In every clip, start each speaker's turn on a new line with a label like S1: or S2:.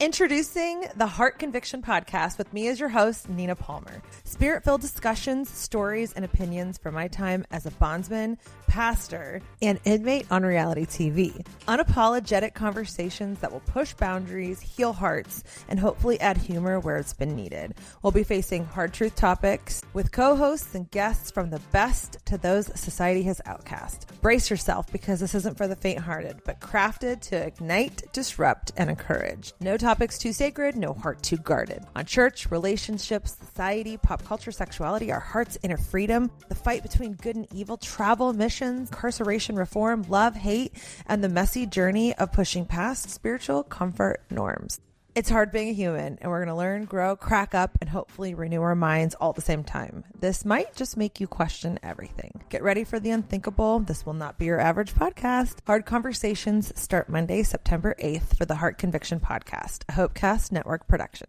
S1: Introducing the Heart Conviction Podcast with me as your host, Nina Palmer. Spirit-filled discussions, stories, and opinions from my time as a bondsman, pastor, and inmate on reality TV. Unapologetic conversations that will push boundaries, heal hearts, and hopefully add humor where it's been needed. We'll be facing hard truth topics with co-hosts and guests from the best to those society has outcast. Brace yourself because this isn't for the faint-hearted, but crafted to ignite, disrupt, and encourage. No topics too sacred, no heart too guarded. On church, relationships, society, pop culture, sexuality, our heart's inner freedom, the fight between good and evil, travel, missions, incarceration reform, love, hate, and the messy journey of pushing past spiritual comfort norms. It's hard being a human, and we're going to learn, grow, crack up, and hopefully renew our minds all at the same time. This might just make you question everything. Get ready for the unthinkable. This will not be your average podcast. Hard Conversations start Monday, September 8th for the Heart Conviction Podcast, a Hopecast Network production.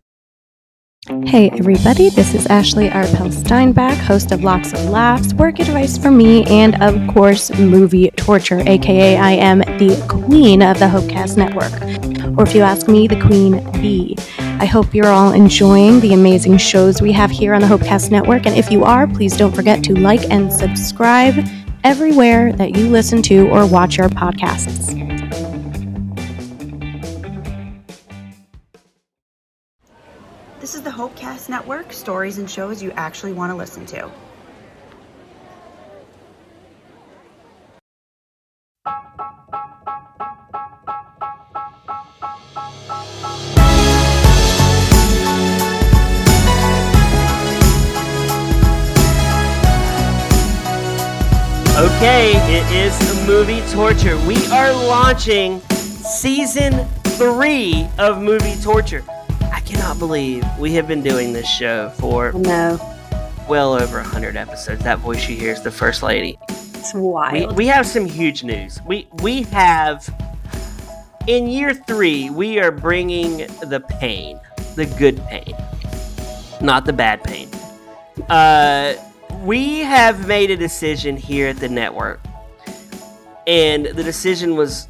S2: Hey everybody, this is Ashley Arpel Steinbach, host of Lots of Laughs, work advice from me, and of course, movie torture, aka I am the queen of the Hopecast Network, or if you ask me, the queen bee. I hope you're all enjoying the amazing shows we have here on the Hopecast Network, and if you are, please don't forget to like and subscribe everywhere that you listen to or watch our podcasts.
S3: This is the Hopecast Network, stories and shows you actually want to listen to.
S4: Okay, it is Movie Torture. We are launching Season 3 of Movie Torture. I cannot believe we have been doing this show for well over 100 episodes. That voice you hear is the First Lady.
S2: It's wild.
S4: We have some huge news. We have, in year 3, we are bringing the pain, the good pain, not the bad pain. We have made a decision here at the network, and the decision was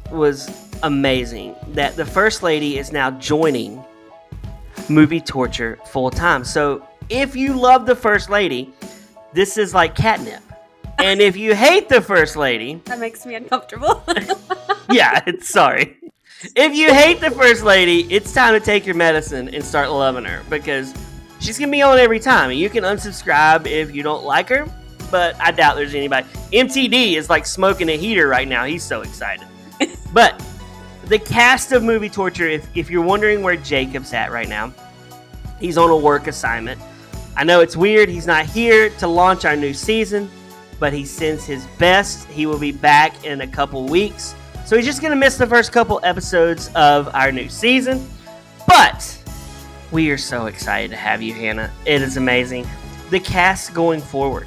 S4: amazing, that the First Lady is now joining Movie Torture full time. So if you love the First Lady, this is like catnip. And if you hate the First Lady,
S2: that makes me uncomfortable.
S4: Yeah, sorry. If you hate the First Lady, it's time to take your medicine and start loving her, because she's gonna be on every time. And you can unsubscribe if you don't like her, but I doubt there's anybody. MTD is like smoking a heater right now. He's so excited. But the cast of Movie Torture, if you're wondering where Jacob's at right now, he's on a work assignment. I know it's weird. He's not here to launch our new season, but he sends his best. He will be back in a couple weeks. So he's just going to miss the first couple episodes of our new season. But we are so excited to have you, Hannah. It is amazing. The cast going forward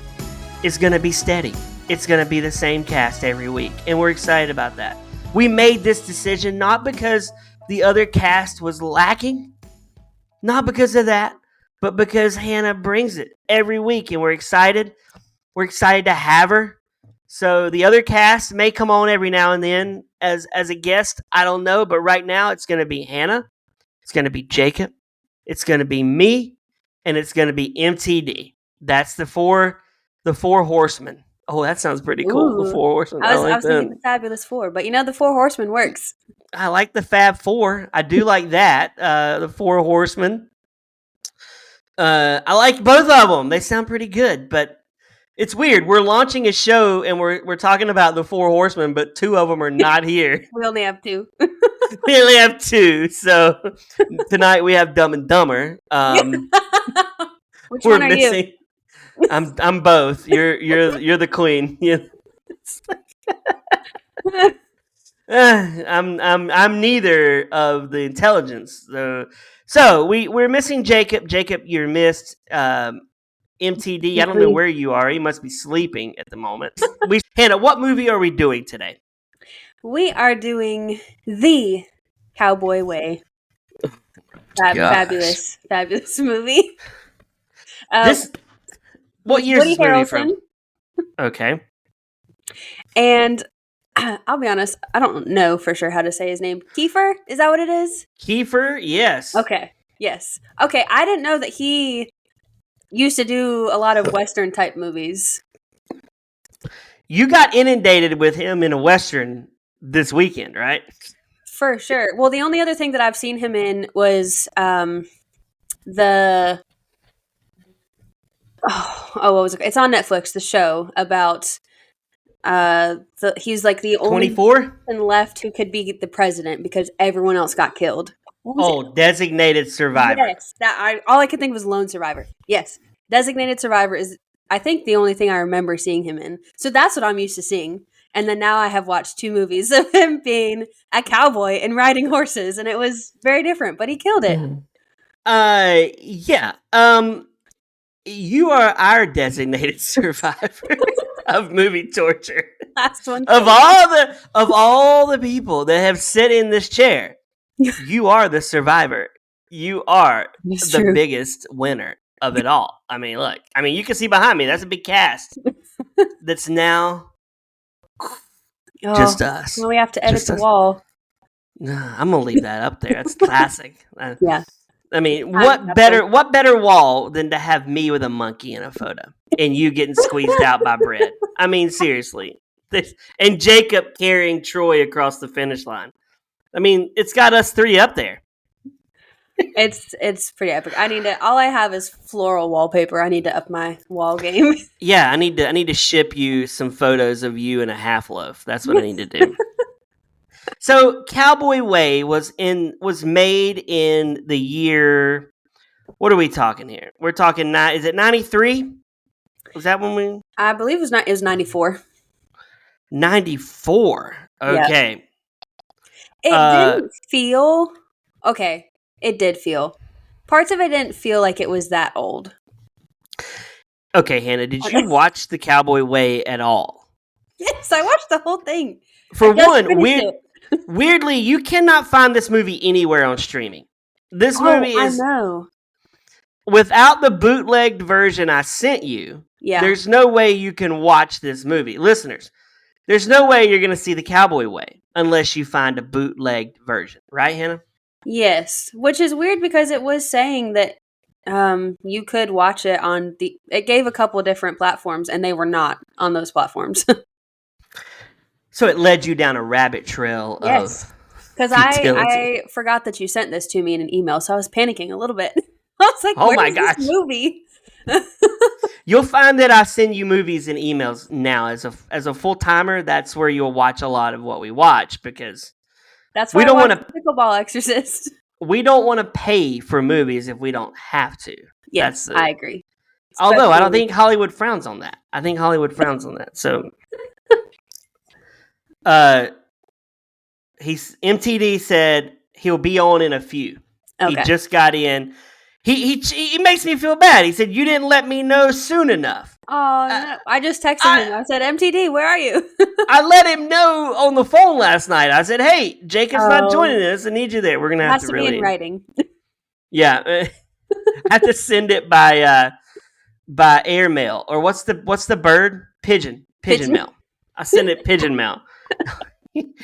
S4: is going to be steady. It's going to be the same cast every week, and we're excited about that. We made this decision not because the other cast was lacking, not because of that, but because Hannah brings it every week, and we're excited. We're excited to have her. So the other cast may come on every now and then as a guest. I don't know, but right now it's going to be Hannah. It's going to be Jacob. It's going to be me, and it's going to be MTD. That's the four horsemen. Oh, that sounds pretty cool.
S2: Ooh.
S4: The Four Horsemen.
S2: I was thinking the Fabulous Four, but the Four Horsemen works.
S4: I like the Fab Four. I do like that. The Four Horsemen. I like both of them. They sound pretty good, but it's weird. We're launching a show and we're talking about the Four Horsemen, but two of them are not here.
S2: We only have two.
S4: We only have two. So tonight we have Dumb and Dumber.
S2: Which one are you?
S4: I'm both. You're the queen. I'm neither of the intelligence. So we're missing Jacob. Jacob, you're missed. MTD, I don't know where you are. He must be sleeping at the moment. Hannah, what movie are we doing today?
S2: We are doing The Cowboy Way. Fabulous movie.
S4: What year is
S2: Woody
S4: this movie
S2: Harrelson.
S4: from? Okay.
S2: And I'll be honest, I don't know for sure how to say his name. Kiefer? Is that what it is?
S4: Kiefer, yes.
S2: Okay. Yes. Okay, I didn't know that he used to do a lot of Western type movies.
S4: You got inundated with him in a Western this weekend, right?
S2: For sure. Well, the only other thing that I've seen him in was the what was it? It's on Netflix, the show about he's like the only
S4: 24?
S2: person left who could be the president because everyone else got killed. What was it?
S4: Designated Survivor.
S2: Yes, all I could think was Lone Survivor. Yes, Designated Survivor is I think the only thing I remember seeing him in. So that's what I'm used to seeing. And then now I have watched 2 movies of him being a cowboy and riding horses, and it was very different, but he killed it.
S4: Yeah. You are our designated survivor of movie torture.
S2: Last one.
S4: Of all the people that have sit in this chair, you are the survivor. You are
S2: It's
S4: the
S2: true.
S4: biggest winner of it all. I mean, look. I mean, you can see behind me. That's a big cast. That's now just us.
S2: Well, we have to edit
S4: Just
S2: the
S4: us.
S2: wall.
S4: I'm gonna leave that up there. That's classic.
S2: Yeah.
S4: I mean, what better wall than to have me with a monkey in a photo and you getting squeezed out by bread? I mean, seriously. And Jacob carrying Troy across the finish line. I mean, it's got us 3 up there.
S2: It's pretty epic. All I have is floral wallpaper. I need to up my wall game.
S4: Yeah, I need to ship you some photos of you in a half loaf. That's what I need to do. So, Cowboy Way was made in the year. What are we talking here? We're talking is it 93? Was that when we?
S2: I believe it was 94.
S4: 94. Okay.
S2: Yeah. It didn't feel okay. It did feel. Parts of it didn't feel like it was that old.
S4: Okay, Hannah, did you watch The Cowboy Way at all?
S2: Yes, I watched the whole thing.
S4: For one, weirdly, you cannot find this movie anywhere on streaming. This movie is,
S2: I know.
S4: Without the bootlegged version I sent you, there's no way you can watch this movie. Listeners, there's no way you're going to see The Cowboy Way unless you find a bootlegged version. Right, Hannah?
S2: Yes, which is weird because it was saying that you could watch it on it gave a couple different platforms and they were not on those platforms.
S4: So it led you down a rabbit trail of
S2: because I forgot that you sent this to me in an email, so I was panicking a little bit. I was like, "Oh my gosh, this movie!"
S4: You'll find that I send you movies and emails now as a full timer. That's where you'll watch a lot of what we watch because
S2: that's why we don't want to Pickleball Exorcist.
S4: We don't want to pay for movies if we don't have to.
S2: Yes, I agree.
S4: Although I don't think Hollywood frowns on that. I think Hollywood frowns on that. So, MTD said he'll be on in a few. Okay. He just got in. He makes me feel bad. He said, "You didn't let me know soon enough."
S2: Oh, no. I just texted him. I said, "MTD, where are you?"
S4: I let him know on the phone last night. I said, "Hey, Jacob's not joining us. I need you there. We're gonna have to
S2: be in writing."
S4: Yeah, I have to send it by airmail or what's the bird? Pigeon mail. I send it pigeon mail.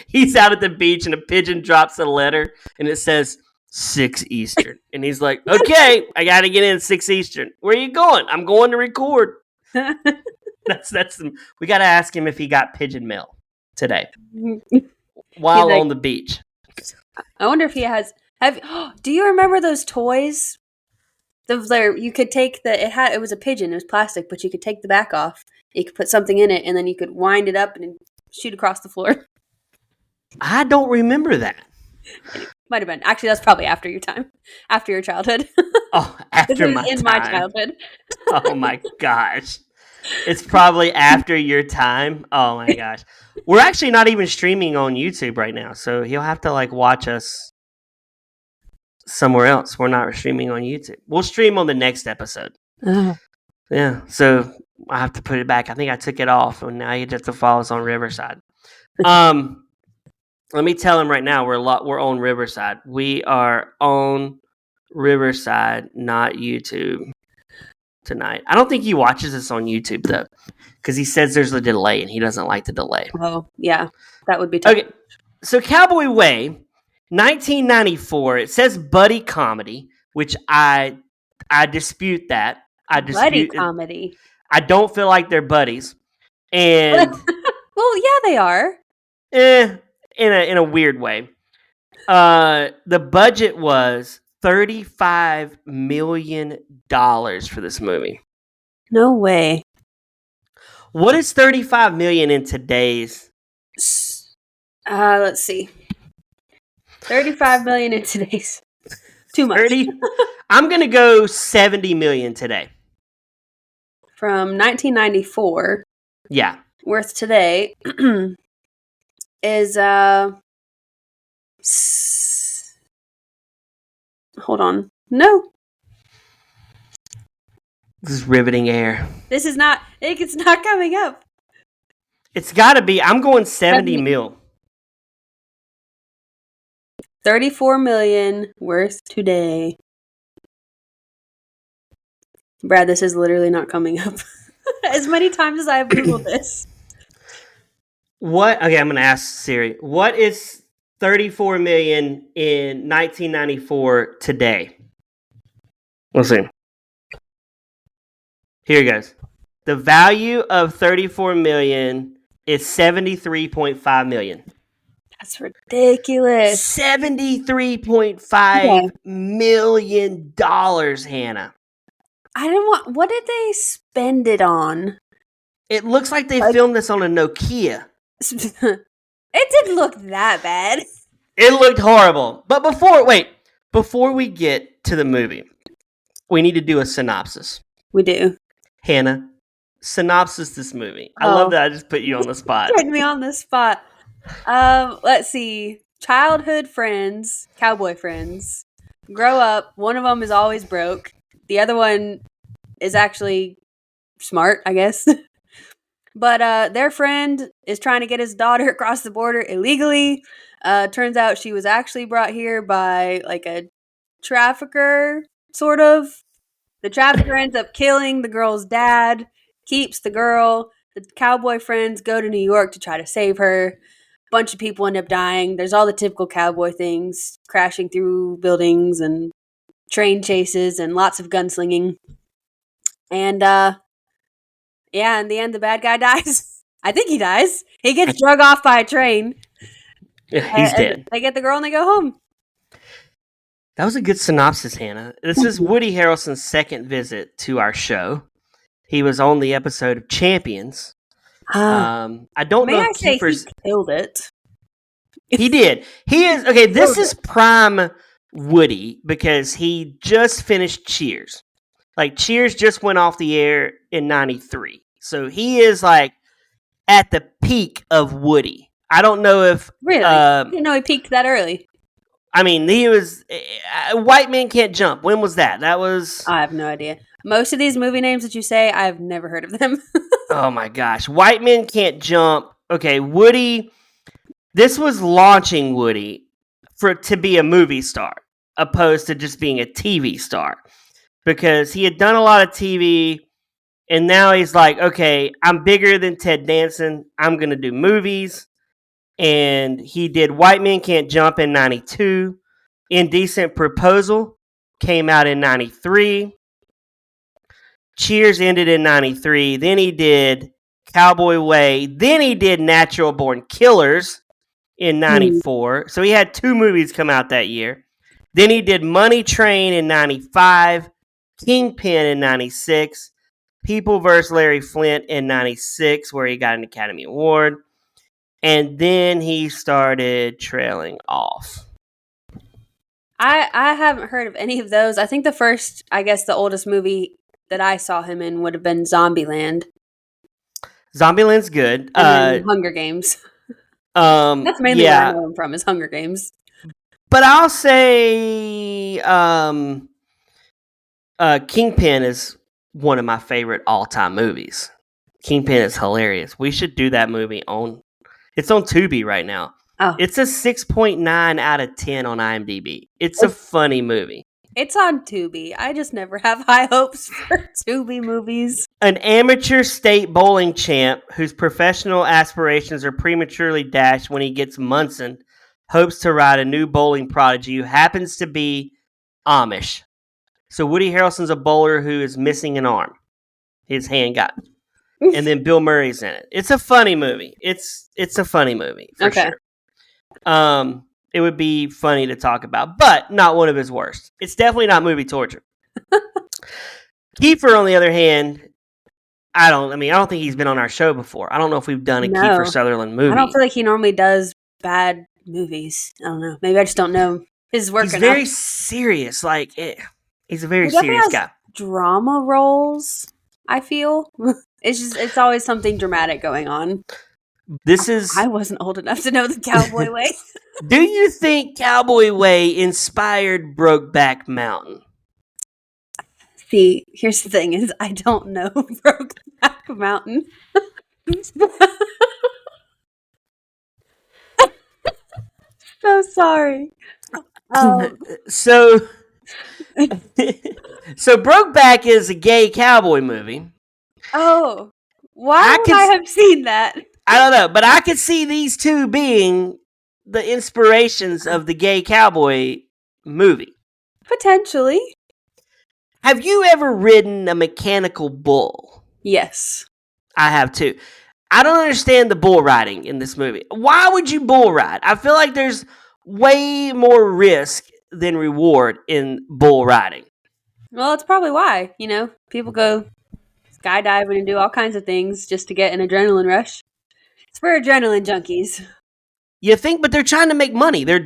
S4: He's out at the beach and a pigeon drops a letter and it says 6 Eastern. And he's like, "Okay, I got to get in 6 Eastern. Where are you going?" "I'm going to record." We got to ask him if he got pigeon mail today while on the beach.
S2: I wonder if he has. Do you remember those toys? You could take it was a pigeon. It was plastic, but you could take the back off. You could put something in it, and then you could wind it up and shoot across the floor.
S4: I don't remember that.
S2: Might have been. Actually, that's probably after your childhood.
S4: Oh, after my time. In my childhood. Oh my gosh. It's probably after your time. Oh my gosh. We're actually not even streaming on YouTube right now, so he'll have to watch us somewhere else. We're not streaming on YouTube. We'll stream on the next episode. Yeah, so I have to put it back. I think I took it off, and now you have to follow us on Riverside. Let me tell him right now we're on Riverside. We are on Riverside, not YouTube. tonight. I don't think he watches this on YouTube though, because he says there's a delay and he doesn't like the delay.
S2: Oh, yeah. That would be tough.
S4: Okay, so Cowboy Way, 1994. It says buddy comedy, which I dispute that.
S2: Buddy comedy.
S4: I don't feel like they're buddies, and
S2: well, yeah, they are.
S4: In a weird way. The budget was $35 million for this movie.
S2: No way.
S4: What is $35 million in today's?
S2: Let's see. 35 million in today's. Too much.
S4: 30? I'm gonna go 70 million today.
S2: From 1994.
S4: Yeah.
S2: Worth today is hold on. No.
S4: This is riveting air.
S2: This is not it's not coming up.
S4: It's gotta be. I'm going 70 mil.
S2: 34 million worth today. Brad, this is literally not coming up. As many times as I have Googled this.
S4: What? Okay, I'm going to ask Siri. What is 34 million in 1994 today? We'll see. Here it goes. The value of 34 million is 73.5 million.
S2: That's ridiculous.
S4: $73.5 million, Hannah.
S2: I didn't want. What did they spend it on?
S4: It looks like they filmed this on a Nokia.
S2: It didn't look that bad.
S4: It looked horrible. But before we get to the movie, we need to do a synopsis.
S2: We do.
S4: Hannah, synopsis this movie. I love that I just put you on the spot.
S2: Put me on the spot. Let's see. Childhood friends, cowboy friends, grow up. One of them is always broke. The other one is actually smart, I guess. But their friend is trying to get his daughter across the border illegally. Turns out she was actually brought here by like a trafficker, sort of. The trafficker ends up killing the girl's dad, keeps the girl. The cowboy friends go to New York to try to save her. Bunch of people end up dying. There's all the typical cowboy things, crashing through buildings and train chases and lots of gunslinging. And in the end the bad guy dies. I think he dies. He gets drug off by a train.
S4: Yeah, he's dead.
S2: They get the girl and they go home.
S4: That was a good synopsis, Hannah. This is Woody Harrelson's second visit to our show. He was on the episode of Champions. I don't know if Keepers...
S2: he killed it.
S4: He did. He is... Okay, this is prime Woody because he just finished Cheers. Like, Cheers just went off the air in 93. So he is, like, at the peak of Woody. I don't know if...
S2: Really? I didn't know he peaked that early.
S4: I mean, he was... White Man Can't Jump. When was that? That was...
S2: I have no idea. Most of these movie names that you say, I've never heard of them.
S4: Oh, my gosh. White Men Can't Jump. Okay, Woody... This was launching Woody to be a movie star, opposed to just being a TV star. Because he had done a lot of TV, and now he's like, okay, I'm bigger than Ted Danson. I'm going to do movies. And he did White Men Can't Jump in 92. Indecent Proposal came out in 93. Cheers ended in 93. Then he did Cowboy Way. Then he did Natural Born Killers in 94. So he had 2 movies come out that year. Then he did Money Train in 95. Kingpin in 96. People vs. Larry Flint in 96, where he got an Academy Award. And then he started trailing off.
S2: I haven't heard of any of those. I think the first, I guess the oldest movie that I saw him in would have been Zombieland.
S4: Zombieland's good.
S2: And Hunger Games. That's mainly where I know him from, is Hunger Games.
S4: But I'll say Kingpin is one of my favorite all-time movies. Kingpin is hilarious. We should do that movie it's on Tubi right now. Oh. It's a 6.9 out of 10 on IMDb. It's a funny movie.
S2: It's on Tubi. I just never have high hopes for Tubi movies.
S4: An amateur state bowling champ whose professional aspirations are prematurely dashed when he gets Munson hopes to ride a new bowling prodigy who happens to be Amish. So Woody Harrelson's a bowler who is missing an arm. His hand got. And then Bill Murray's in it. It's a funny movie. It's a funny movie for sure. It would be funny to talk about, but not one of his worst. It's definitely not movie torture. Kiefer, on the other hand, I don't think he's been on our show before. I don't know if we've done a Kiefer Sutherland movie.
S2: I don't feel like he normally does bad movies. I don't know. Maybe I just don't know his work.
S4: He's very serious. He's a very serious guy.
S2: Drama roles, I feel. It's always something dramatic going on. I wasn't old enough to know the Cowboy Way.
S4: Do you think Cowboy Way inspired Brokeback Mountain?
S2: See, here's the thing: is I don't know Brokeback Mountain. So sorry.
S4: So Brokeback is a gay cowboy movie.
S2: Oh, why would I have seen that?
S4: I don't know, but I could see these two being the inspirations of the gay cowboy movie.
S2: Potentially.
S4: Have you ever ridden a mechanical bull?
S2: Yes.
S4: I have too. I don't understand the bull riding in this movie. Why would you bull ride? I feel like there's way more risk than reward in bull riding.
S2: Well, that's probably why, people go skydiving and do all kinds of things just to get an adrenaline rush. It's for adrenaline junkies.
S4: You think, but they're trying to make money. They're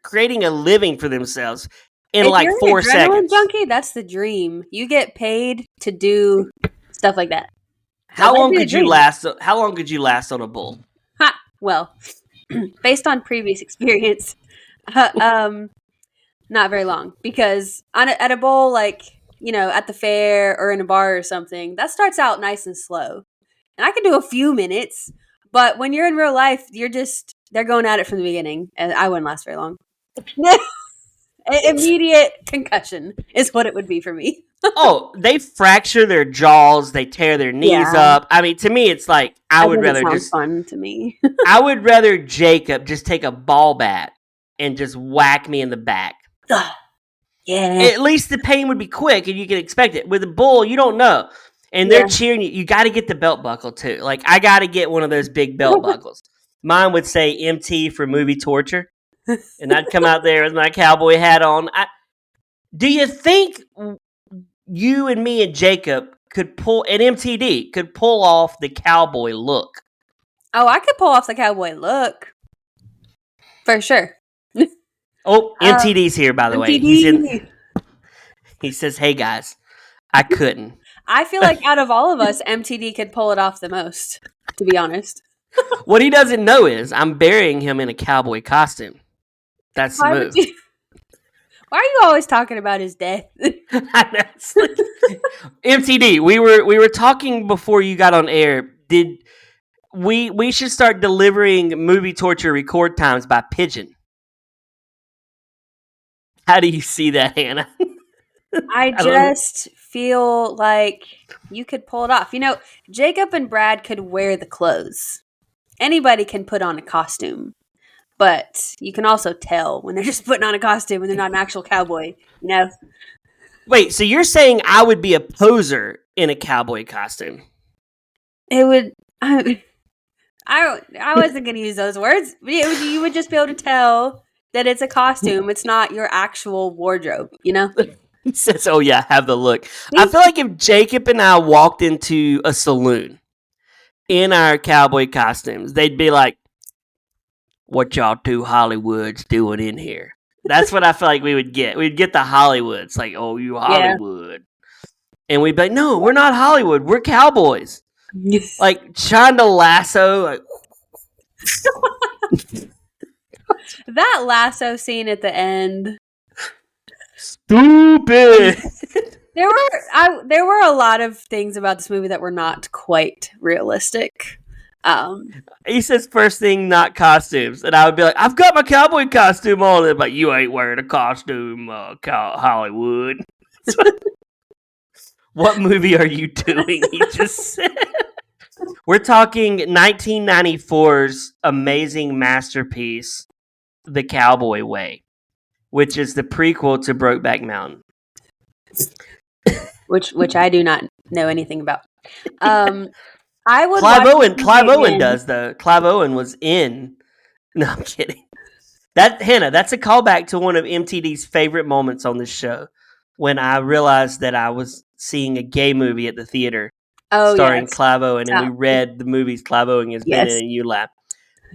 S4: creating a living for themselves in
S2: if
S4: 4
S2: you're an
S4: seconds.
S2: Adrenaline junkie, that's the dream. You get paid to do stuff like that.
S4: How long could you last on a bull?
S2: Well, based on previous experience, not very long. Because at a bowl, at the fair or in a bar or something, that starts out nice and slow. And I can do a few minutes, but when you're in real life, they're going at it from the beginning, and I wouldn't last very long. Immediate concussion is what it would be for me.
S4: Oh, they fracture their jaws, they tear their knees up. I mean, to me, it's like I would rather just
S2: fun to me.
S4: I would rather Jacob just take a ball bat and just whack me in the back.
S2: Yeah.
S4: At least the pain would be quick, and you can expect it. With a bull, you don't know, and they're cheering you. You got to get the belt buckle too. I got to get one of those big belt buckles. Mine would say MT for movie torture, and I'd come out there with my cowboy hat on. Do you think you and me and Jacob could pull off the cowboy look?
S2: Oh, I could pull off the cowboy look. For sure.
S4: Oh, MTD's here, by the way. He says, hey, guys, I couldn't.
S2: I feel like out of all of us, MTD could pull it off the most, to be honest.
S4: What he doesn't know is I'm burying him in a cowboy costume. That's the move.
S2: Why are you always talking about his death?
S4: MTD, we were talking before you got on air. We should start delivering movie torture record times by pigeon. How do you see that, Hannah?
S2: I just feel like you could pull it off. Jacob and Brad could wear the clothes. Anybody can put on a costume. But you can also tell when they're just putting on a costume and they're not an actual cowboy,
S4: Wait, so you're saying I would be a poser in a cowboy costume?
S2: It would. I wasn't going to use those words. But you would just be able to tell that it's a costume. It's not your actual wardrobe,
S4: He says, oh yeah, have the look. I feel like if Jacob and I walked into a saloon in our cowboy costumes, they'd be like, what y'all two Hollywoods doing in here? That's what I feel like we would get. We'd get the Hollywoods, like, oh, you Hollywood. Yeah. And we'd be like, no, we're not Hollywood. We're cowboys. Trying to lasso.
S2: That lasso scene at the end.
S4: Stupid.
S2: There were a lot of things about this movie that were not quite realistic.
S4: He says first thing, not costumes. And I would be like, I've got my cowboy costume on. And they're like, you ain't wearing a costume, Hollywood. What movie are you doing? He just said. We're talking 1994's amazing masterpiece, The Cowboy Way, which is the prequel to Brokeback Mountain.
S2: Which I do not know anything about. I would
S4: Clive Owen does though. Clive Owen was in. No, I'm kidding. Hannah, that's a callback to one of MTD's favorite moments on this show, when I realized that I was seeing a gay movie at the theater starring Clive Owen, and we read the movies Clive Owen has been in, and you laughed.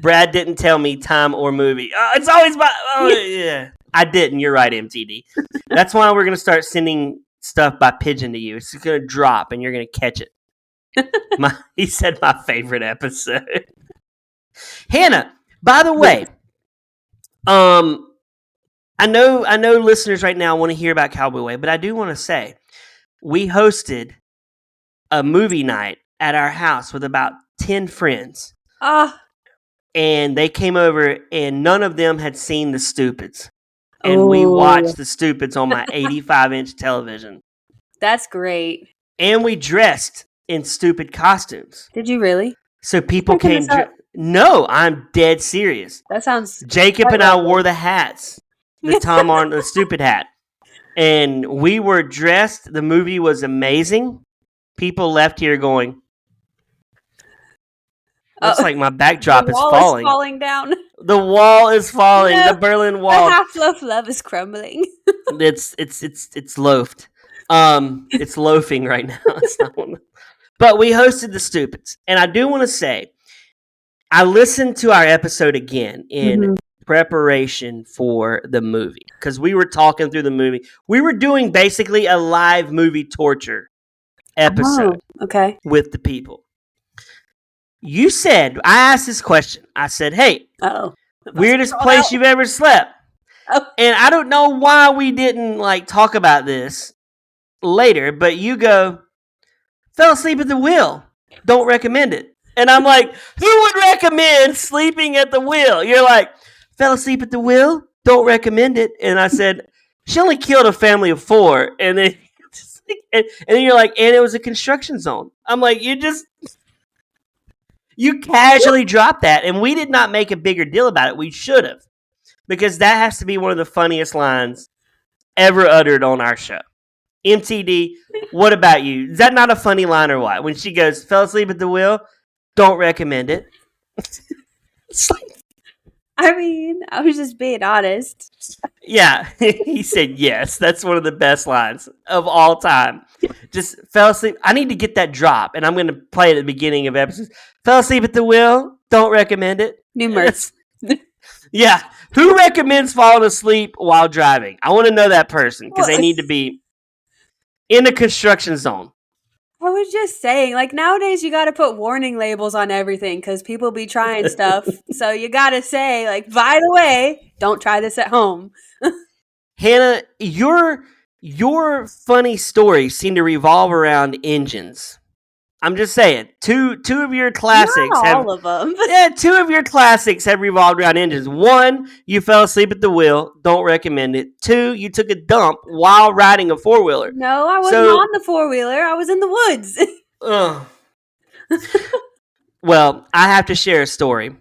S4: Brad didn't tell me time or movie. It's always yeah. I didn't. You're right, MTD. That's why we're going to start sending stuff by pigeon to you. It's going to drop, and you're going to catch it. He said my favorite episode. Hannah, by the way, I know listeners right now want to hear about Cowboy Way, but I do want to say we hosted a movie night at our house with about 10 friends. And they came over, and none of them had seen The Stupids. And we watched The Stupids on my 85-inch television.
S2: That's great.
S4: And we dressed in stupid costumes.
S2: Did you really?
S4: So people came. No, I'm dead serious.
S2: That sounds.
S4: Jacob and I wore the hats, the Tom Arnold, the stupid hat, and we were dressed. The movie was amazing. People left here going, looks like my backdrop is falling.
S2: Is falling down.
S4: The wall is falling. No, the Berlin Wall.
S2: The half-loaf love is crumbling.
S4: It's loafed. It's loafing right now. It's not one. But we hosted The Stupids, and I do want to say, I listened to our episode again in preparation for the movie, because we were talking through the movie. We were doing basically a live movie torture episode with the people. You said, I asked this question. I said, hey, weirdest place you've ever slept. And I don't know why we didn't talk about this later, but you go, fell asleep at the wheel. Don't recommend it. And I'm like, who would recommend sleeping at the wheel? You're like, fell asleep at the wheel? Don't recommend it. And I said, she only killed a family of 4. And then, and then you're like, and it was a construction zone. I'm like, you casually dropped that, and we did not make a bigger deal about it. We should have, because that has to be one of the funniest lines ever uttered on our show. MTD, what about you? Is that not a funny line or what? When she goes, fell asleep at the wheel, don't recommend it.
S2: I mean, I was just being honest.
S4: Yeah, he said yes. That's one of the best lines of all time. Just fell asleep. I need to get that drop, and I'm going to play it at the beginning of episodes. Fell asleep at the wheel. Don't recommend it.
S2: New merch.
S4: Yeah. Who recommends falling asleep while driving? I want to know that person, because they need to be in the construction zone.
S2: I was just saying, nowadays you got to put warning labels on everything because people be trying stuff. So you got to say, by the way, don't try this at home.
S4: Hannah, your funny stories seem to revolve around engines. I'm just saying, two of your classics
S2: Not all of them.
S4: Yeah, 2 of your classics have revolved around engines. 1, you fell asleep at the wheel. Don't recommend it. 2, you took a dump while riding a 4-wheeler.
S2: No, I wasn't on the 4-wheeler. I was in the woods.
S4: Well, I have to share a story.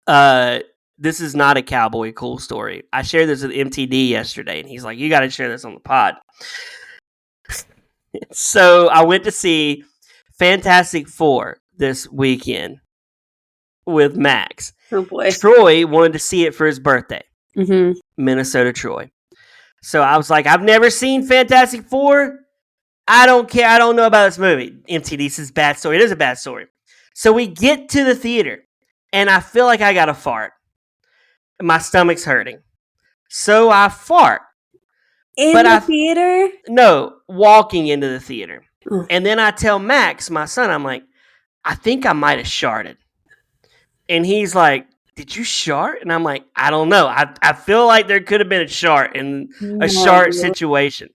S4: This is not a cowboy cool story. I shared this with MTD yesterday, and he's like, you got to share this on the pod. So I went to see Fantastic Four this weekend with Max.
S2: Oh boy.
S4: Troy wanted to see it for his birthday.
S2: Mm-hmm.
S4: Minnesota Troy. So I was like, I've never seen Fantastic Four. I don't care. I don't know about this movie. MTD says bad story. It is a bad story. So we get to the theater, and I feel like I got to fart. My stomach's hurting. So I fart.
S2: In the theater?
S4: No, walking into the theater. And then I tell Max, my son, I'm like, I think I might have sharted. And he's like, did you shart? And I'm like, I don't know. I feel like there could have been a shart in a shart situation.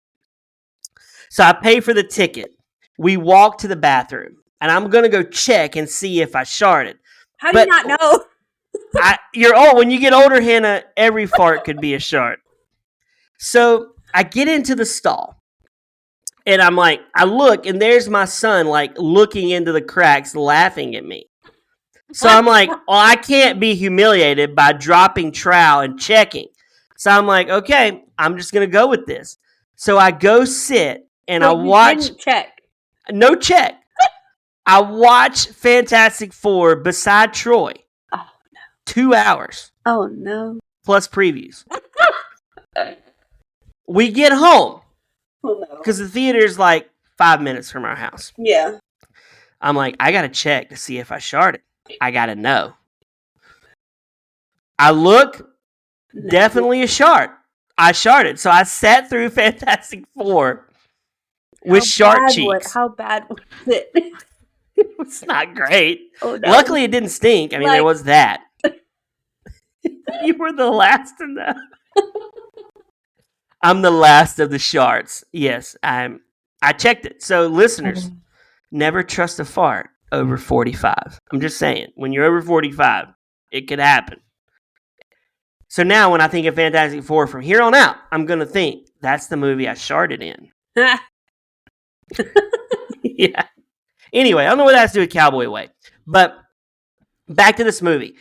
S4: So I pay for the ticket. We walk to the bathroom. and I'm going to go check and see if I sharted.
S2: How do you not know?
S4: You're old. When you get older, Hannah, every fart could be a shart. So I get into the stall. And I'm like, I look, and there's my son, like, looking into the cracks, laughing at me. So I'm like, well, I can't be humiliated by dropping trowel and checking. So I'm like, okay, I'm just going to go with this. So I go sit, and I watch.
S2: You didn't check.
S4: No check. I watch Fantastic Four beside Troy.
S2: Oh, no.
S4: 2 hours.
S2: Oh, no.
S4: Plus previews. We get home.
S2: Oh, no.
S4: Because the theater's like 5 minutes from our house.
S2: Yeah.
S4: I'm like, I got to check to see if I sharted. I got to know. I look, definitely a shart. I sharted. So I sat through Fantastic Four with shart cheeks.
S2: How bad was it?
S4: It's not great.
S2: Oh, no.
S4: Luckily, it didn't stink. I mean, there was that. You were the last to know. I'm the last of the sharts. Yes, I checked it. So, listeners, never trust a fart over 45. I'm just saying, when you're over 45, it could happen. So now, when I think of Fantastic Four from here on out, I'm going to think that's the movie I sharted in. Yeah. Anyway, I don't know what that has to do with Cowboy Way. But back to this movie.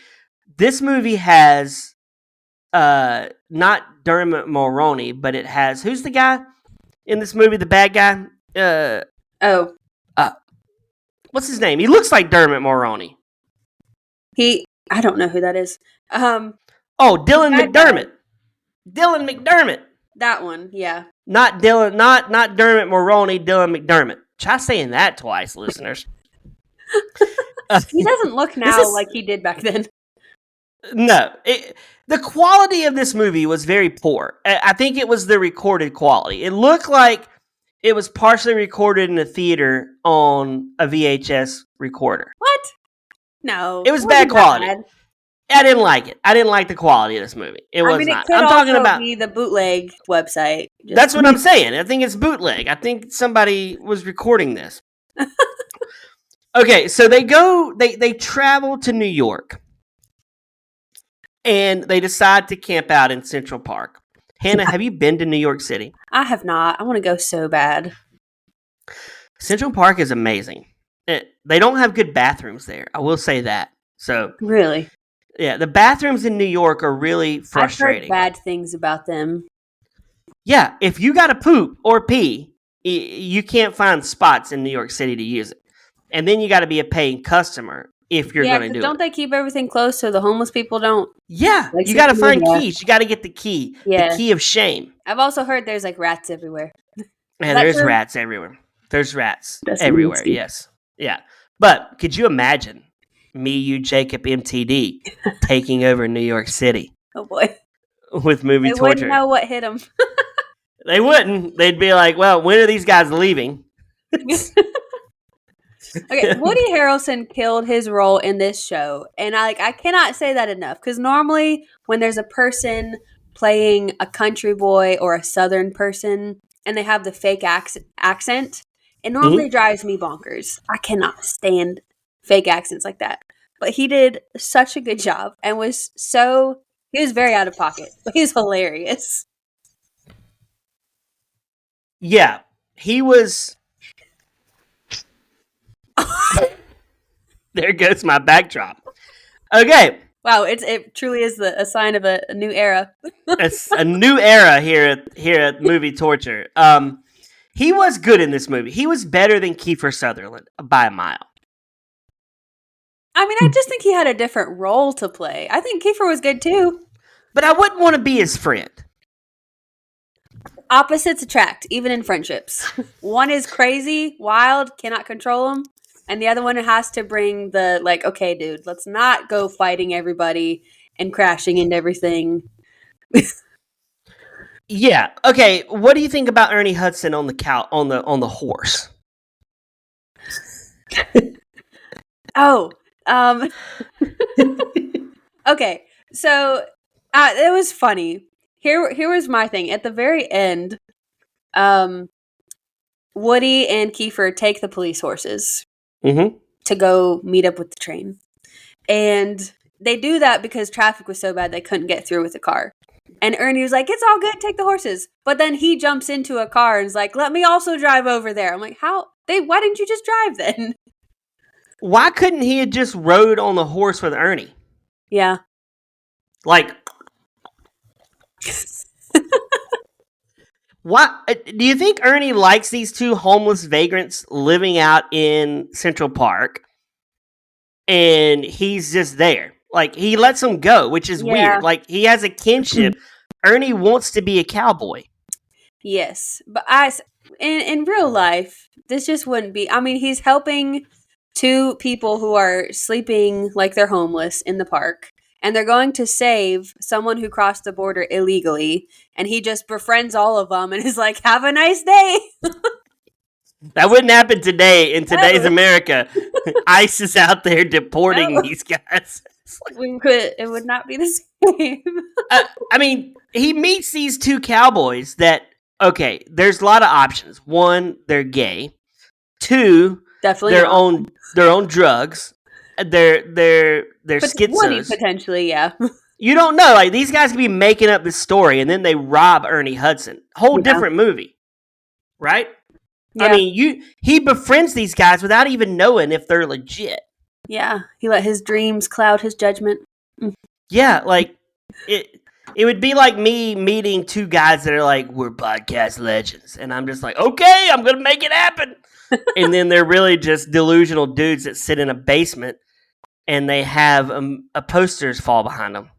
S4: This movie has not Dermot Mulroney, but it has, who's the guy in this movie, the bad guy? What's his name? He looks like Dermot Mulroney.
S2: I don't know who that is.
S4: Dylan McDermott. Dylan McDermott.
S2: That one, yeah.
S4: Not Dylan, not Dermot Mulroney, Dylan McDermott. Try saying that twice, listeners.
S2: He doesn't look now like he did back then.
S4: No. The quality of this movie was very poor. I think it was the recorded quality. It looked like it was partially recorded in a theater on a VHS recorder.
S2: What? No.
S4: It was bad quality. Bad. I didn't like it. I didn't like the quality of this movie. It was not.
S2: I'm talking about the bootleg website.
S4: That's what I'm saying. I think it's bootleg. I think somebody was recording this. Okay, so they travel to New York. And they decide to camp out in Central Park. Hannah, have you been to New York City?
S2: I have not. I want to go so bad.
S4: Central Park is amazing. They don't have good bathrooms there. I will say that. So
S2: really?
S4: Yeah, the bathrooms in New York are really frustrating.
S2: I've heard bad things about them.
S4: Yeah, if you got to poop or pee, you can't find spots in New York City to use it. And then you got to be a paying customer if you're going to do it.
S2: Don't they keep everything closed so the homeless people don't?
S4: Yeah, you got to find keys. You got to get the key. Yeah. The key of shame.
S2: I've also heard there's like rats everywhere.
S4: Yeah, there's rats everywhere. There's rats everywhere, yes. Yeah. But could you imagine me, you, Jacob, MTD taking over New York City?
S2: Oh, boy.
S4: With movie torture.
S2: They wouldn't know what hit them.
S4: They wouldn't. They'd be like, well, when are these guys leaving?
S2: Okay, Woody Harrelson killed his role in this show, and I cannot say that enough, because normally when there's a person playing a country boy or a southern person and they have the fake accent, it normally drives me bonkers. I cannot stand fake accents like that. But he did such a good job and he was very out of pocket, but he was hilarious.
S4: Yeah, he was... There goes my backdrop. Okay.
S2: Wow, it truly is a sign of a new era.
S4: It's a new era here at Movie Torture. He was good in this movie. He was better than Kiefer Sutherland by a mile.
S2: I mean, I just think he had a different role to play. I think Kiefer was good too.
S4: But I wouldn't want to be his friend.
S2: Opposites attract, even in friendships. One is crazy, wild, cannot control him. And the other one has to bring the, like, okay, dude, let's not go fighting everybody and crashing into everything.
S4: Yeah. Okay. What do you think about Ernie Hudson on the horse?
S2: Okay. So it was funny. Here was my thing. At the very end, Woody and Kiefer take the police horses.
S5: to go meet up with the train. And they do that because traffic was so bad they couldn't get through with the car. And Ernie was like, it's all good, take the horses. But then he jumps into a car and is like, let me also drive over there. I'm like, why didn't you just drive then?
S4: Why couldn't he have just rode on the horse with Ernie?
S5: Yeah.
S4: Like, what? Do you think Ernie likes these two homeless vagrants living out in Central Park? And he's just there. Like, he lets them go, which is weird. Like, he has a kinship. Ernie wants to be a cowboy.
S5: Yes. But in real life, this just wouldn't be. I mean, he's helping two people who are sleeping like they're homeless in the park. And they're going to save someone who crossed the border illegally. And he just befriends all of them and is like, have a nice day.
S4: That wouldn't happen today in today's America. ICE is out there deporting these guys.
S5: It would not be the same.
S4: I mean, he meets these two cowboys that, okay, there's a lot of options. One, they're gay. Two,
S5: definitely
S4: their own drugs. They're schizos.
S5: Potentially, yeah.
S4: You don't know. Like, these guys could be making up this story, and then they rob Ernie Hudson. Whole different movie, right? Yeah. I mean, he befriends these guys without even knowing if they're legit.
S5: Yeah, he let his dreams cloud his judgment.
S4: Yeah, like it would be like me meeting two guys that are like, we're podcast legends, and I'm just like, okay, I'm gonna make it happen. And then they're really just delusional dudes that sit in a basement, and they have posters fall behind them.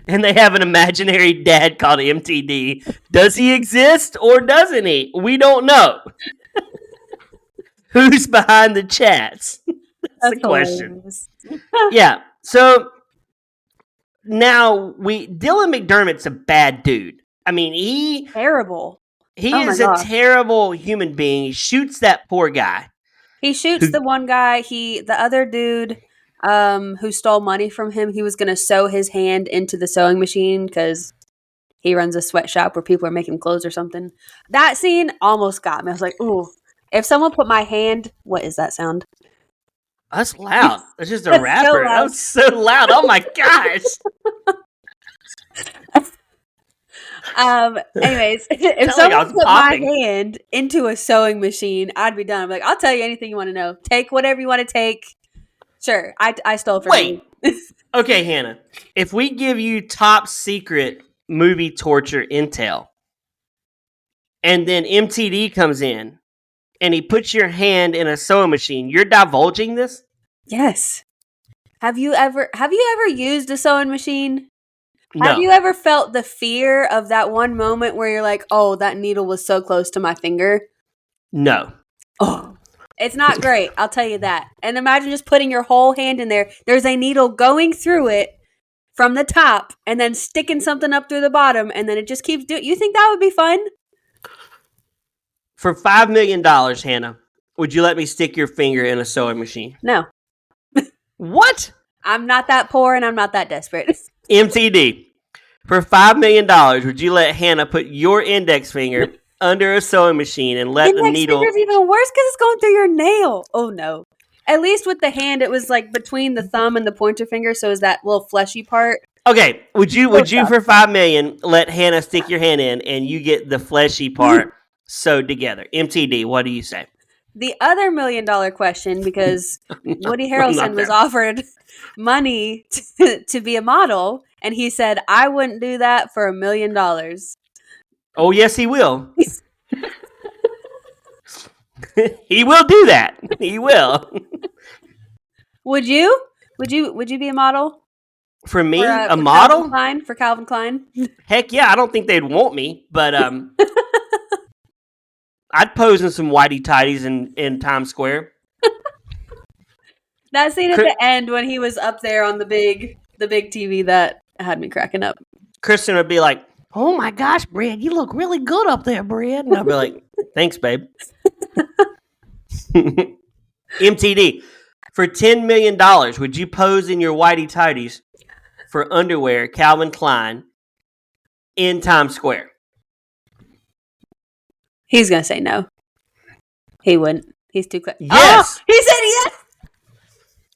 S4: And they have an imaginary dad called MTD. Does he exist or doesn't he? We don't know. Who's behind the chats? That's the question. Yeah. So now Dylan McDermott's a bad dude. I mean,
S5: terrible.
S4: He is a terrible human being. He shoots that poor guy.
S5: He shoots the one guy. The other dude who stole money from him, he was going to sew his hand into the sewing machine because he runs a sweatshop where people are making clothes or something. That scene almost got me. I was like, ooh, if someone put my hand, what is that sound?
S4: That's loud. That's just a rapper. So that was so loud. Oh my gosh.
S5: Anyways, if someone put my hand into a sewing machine, I'd be done. I'm like, I'll tell you anything you want to know. Take whatever you want to take. Sure, I stole from you.
S4: Okay, Hannah. If we give you top secret movie torture intel, and then MTD comes in, and he puts your hand in a sewing machine, you're divulging this?
S5: Yes. Have you ever used a sewing machine?
S4: No.
S5: Have you ever felt the fear of that one moment where you're like, oh, that needle was so close to my finger?
S4: No.
S5: Oh. It's not great, I'll tell you that. And imagine just putting your whole hand in there. There's a needle going through it from the top and then sticking something up through the bottom, and then it just keeps doing. You think that would be fun?
S4: For $5 million, Hannah, would you let me stick your finger in a sewing machine?
S5: No.
S4: What?
S5: I'm not that poor and I'm not that desperate.
S4: MTD, for $5 million, would you let Hannah put your index finger under a sewing machine and let the needle...
S5: Index finger's even worse because it's going through your nail. Oh, no. At least with the hand, it was like between the thumb and the pointer finger, so is that little fleshy part.
S4: Okay, would you for $5 million let Hannah stick your hand in and you get the fleshy part sewed together? MTD, what do you say?
S5: The other $1 million question, because Woody Harrelson was offered money to be a model, and he said, I wouldn't do that for $1 million.
S4: Oh, yes, he will. He will do that. He will.
S5: Would you? Would you be a model?
S4: For me? A model?
S5: For Calvin Klein?
S4: Heck yeah, I don't think they'd want me, but I'd pose in some whitey-tighties in Times Square.
S5: That scene at the end when he was up there on the big TV, that had me cracking up.
S4: Kristen would be like, oh my gosh, Brad, you look really good up there, Brad. And I'd be like, thanks, babe. MTD, for $10 million, would you pose in your whitey-tighties for underwear, Calvin Klein, in Times Square?
S5: He's gonna say no. He wouldn't. He's too quick.
S4: Yes.
S5: Oh, he said yes.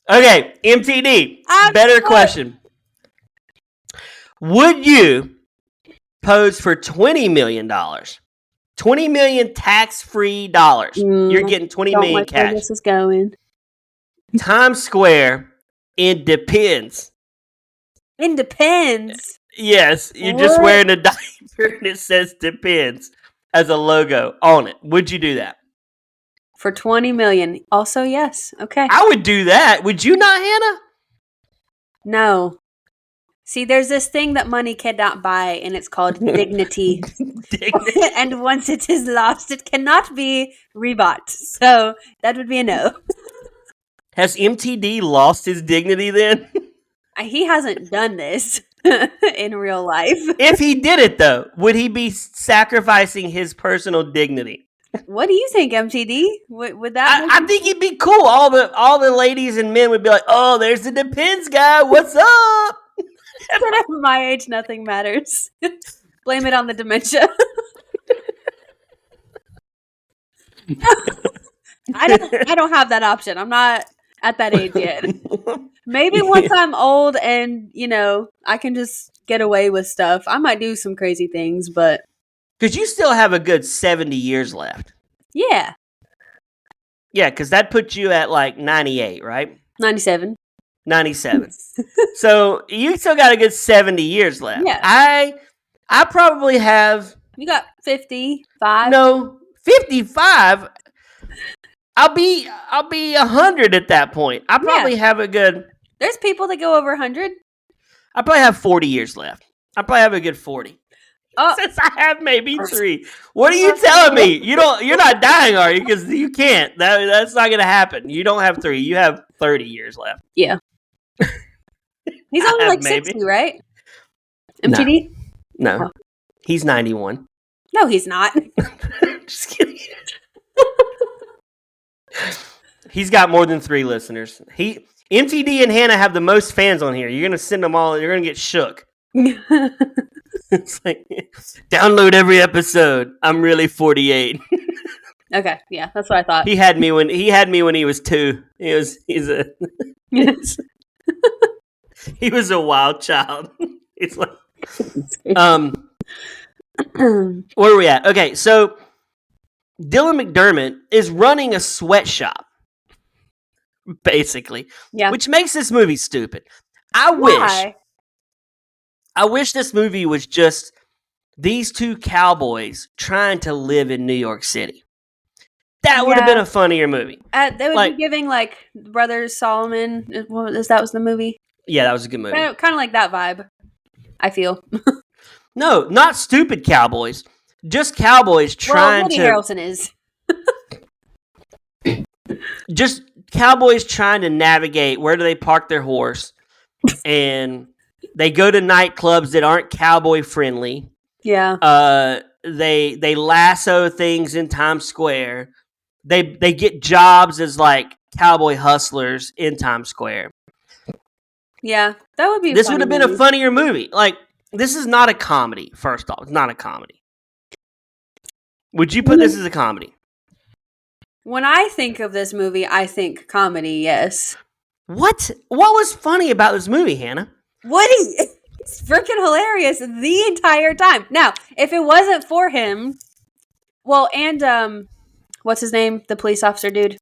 S4: Okay, MTD.
S5: I'm
S4: Better
S5: good.
S4: question. Would you pose for $20 million? $20 million tax-free dollars. You're getting $20
S5: Don't
S4: million
S5: like where
S4: cash.
S5: this is going.
S4: Times Square. It depends.
S5: It depends.
S4: Yes, you're just wearing a diaper and it says depends as a logo on it. Would you do that?
S5: For $20 million. Also, yes. Okay.
S4: I would do that. Would you not, Hannah?
S5: No. See, there's this thing that money cannot buy, and it's called dignity. And once it is lost, it cannot be rebought. So that would be a no.
S4: Has MTD lost his dignity then?
S5: He hasn't done this in real life.
S4: If he did it, though, would he be sacrificing his personal dignity?
S5: What do you think, MTD? Would that?
S4: I think he'd be cool. All the ladies and men would be like, "Oh, there's the depends guy. What's up?"
S5: At my age, nothing matters. Blame it on the dementia. I don't have that option. I'm not at that age yet. Maybe once I'm old and, I can just get away with stuff, I might do some crazy things, but...
S4: Because you still have a good 70 years left.
S5: Yeah.
S4: Yeah, because that puts you at like 98, right?
S5: 97.
S4: 97. So you still got a good 70 years left.
S5: Yeah.
S4: I probably have...
S5: You got 55?
S4: No, 55. I'll be 100 at that point. I probably have a good...
S5: There's people that go over 100.
S4: I probably have 40 years left. I probably have a good 40.
S5: Oh.
S4: Since I have maybe 3. What are you telling me? You're not dying, are you? Because you can't. That's not going to happen. You don't have 3. You have 30 years left.
S5: Yeah. He's only like 60, right? MTD?
S4: No.
S5: Oh.
S4: He's 91.
S5: No, he's not.
S4: Just kidding. He's got more than 3 listeners. MTD and Hannah have the most fans on here. You're going to send them all. You're going to get shook. It's like, download every episode. I'm really 48.
S5: Okay, yeah, that's what I thought.
S4: He had me when he was 2. He was a wild child. It's like, where are we at? Okay, so Dylan McDermott is running a sweatshop, basically.
S5: Yeah.
S4: Which makes this movie stupid. I wish this movie was just these 2 cowboys trying to live in New York City. That would have been a funnier movie.
S5: They would be giving like Brothers Solomon. That was the movie. Yeah,
S4: that was a good movie.
S5: Kind of like that vibe, I feel.
S4: No, not stupid cowboys. Just cowboys trying
S5: Woody Harrelson is.
S4: Just cowboys trying to navigate where do they park their horse, and they go to nightclubs that aren't cowboy friendly.
S5: Yeah.
S4: They lasso things in Times Square. They get jobs as like cowboy hustlers in Times Square.
S5: Yeah, that would be.
S4: This would have been a funnier movie. Like, this is not a comedy. First off, it's not a comedy. Would you put this as a comedy?
S5: When I think of this movie, I think comedy. Yes.
S4: What was funny about this movie, Hannah?
S5: Woody, it's freaking hilarious the entire time. Now, if it wasn't for him, and what's his name? The police officer dude,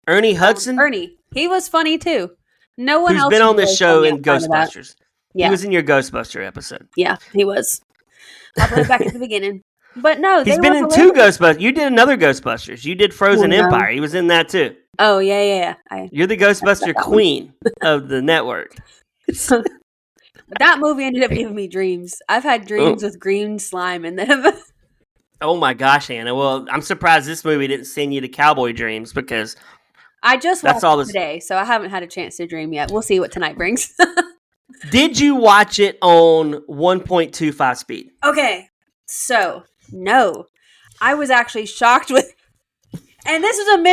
S4: Ernie Hudson.
S5: Ernie, he was funny too. No one else
S4: who's been on this show in
S5: outside of that.
S4: Ghostbusters.
S5: Yeah.
S4: He was in your Ghostbuster episode.
S5: Yeah, he was. All the way back at the beginning. But no,
S4: he's been in
S5: hilarious.
S4: 2 Ghostbusters. You did another Ghostbusters. You did Frozen Empire. He was in that too.
S5: Oh yeah.
S4: You're the Ghostbuster queen of the network.
S5: That movie ended up giving me dreams. I've had dreams with green slime in them.
S4: Oh my gosh, Hannah. Well, I'm surprised this movie didn't send you to cowboy dreams, because
S5: I just watched it today, so I haven't had a chance to dream yet. We'll see what tonight brings.
S4: Did you watch it on 1.25 speed?
S5: Okay, so no, I was actually shocked with, and this is an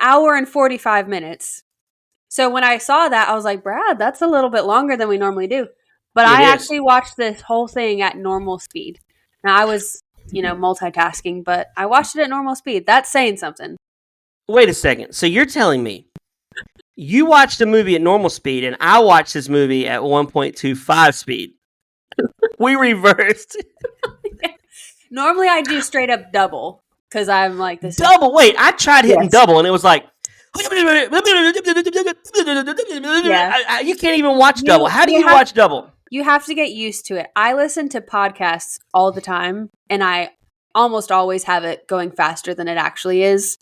S5: hour and 45 minutes. So when I saw that, I was like, Brad, that's a little bit longer than we normally do. But I actually watched this whole thing at normal speed. Now I was multitasking, but I watched it at normal speed. That's saying something.
S4: Wait a second. So you're telling me you watched a movie at normal speed and I watched this movie at 1.25 speed? We reversed.
S5: Normally I do straight up double because I'm like this.
S4: Double? Wait, I tried hitting
S5: Yes.
S4: double and it was like...
S5: Yeah.
S4: You can't even watch double. How do you watch double?
S5: You have to get used to it. I listen to podcasts all the time, and I almost always have it going faster than it actually is.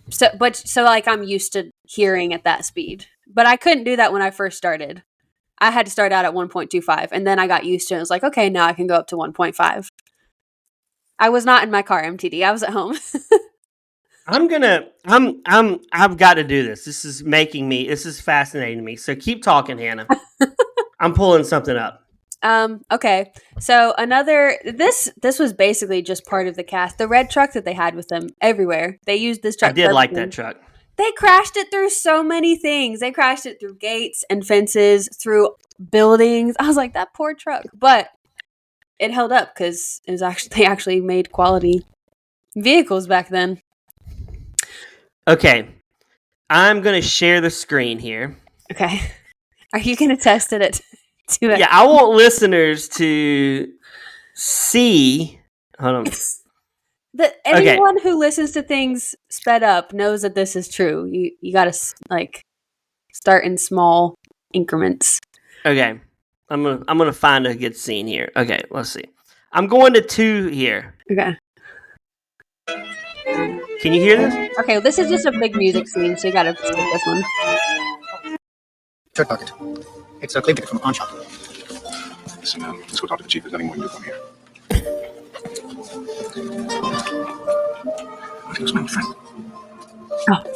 S5: So I'm used to hearing at that speed. But I couldn't do that when I first started. I had to start out at 1.25, and then I got used to it. I was like, okay, now I can go up to 1.5. I was not in my car, MTD. I was at home.
S4: I've got to do this. This is fascinating to me. So keep talking, Hannah. I'm pulling something up.
S5: Okay. So this was basically just part of the cast. The red truck that they had with them everywhere. They used this truck.
S4: I did like that truck.
S5: They crashed it through so many things. They crashed it through gates and fences, through buildings. I was like, that poor truck. But it held up because they actually made quality vehicles back then.
S4: Okay. I'm going to share the screen here.
S5: Okay. Are you going to test it?
S4: Yeah, I want listeners to see. Hold on.
S5: Anyone who listens to things sped up knows that this is true. You got to start in small increments.
S4: Okay. I'm gonna find a good scene here. Okay, let's see. I'm going to 2 here.
S5: Okay.
S4: Can you hear this?
S5: Okay, this is just a big music scene, so you gotta skip this one.
S6: Shirt pocket. It's a claim ticket from a pawn shop.
S7: Listen, let's go talk to the chief. There's nothing more you can do from here. I think it's my friend.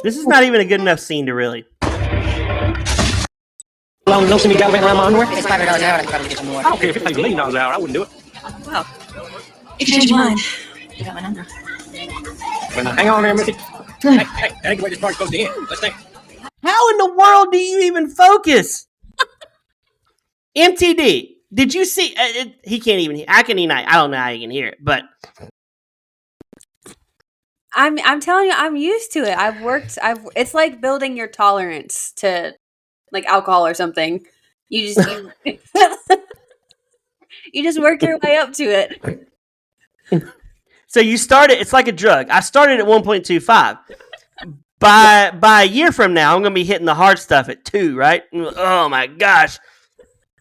S4: This is not even a good enough scene to really.
S8: Well, no, see me gallivanting around my underwear.
S9: It's $500 an hour. I can probably get some more.
S7: I don't care if it pays $1 million an hour. I wouldn't do it.
S9: Well, if you change your mind, you got my number.
S7: Well, hang on there, Mickey. Hey, that ain't the way this party's supposed to end. Let's think.
S4: How in the world do you even focus? MTD, did you see? He can't even hear. I can hear. I don't know how you can hear it, but
S5: I'm telling you, I'm used to it. It's like building your tolerance to like alcohol or something. You just you just work your way up to it.
S4: So you started. It's like a drug. I started at 1.25. By a year from now, I'm gonna be hitting the hard stuff at 2. Right? Oh my gosh,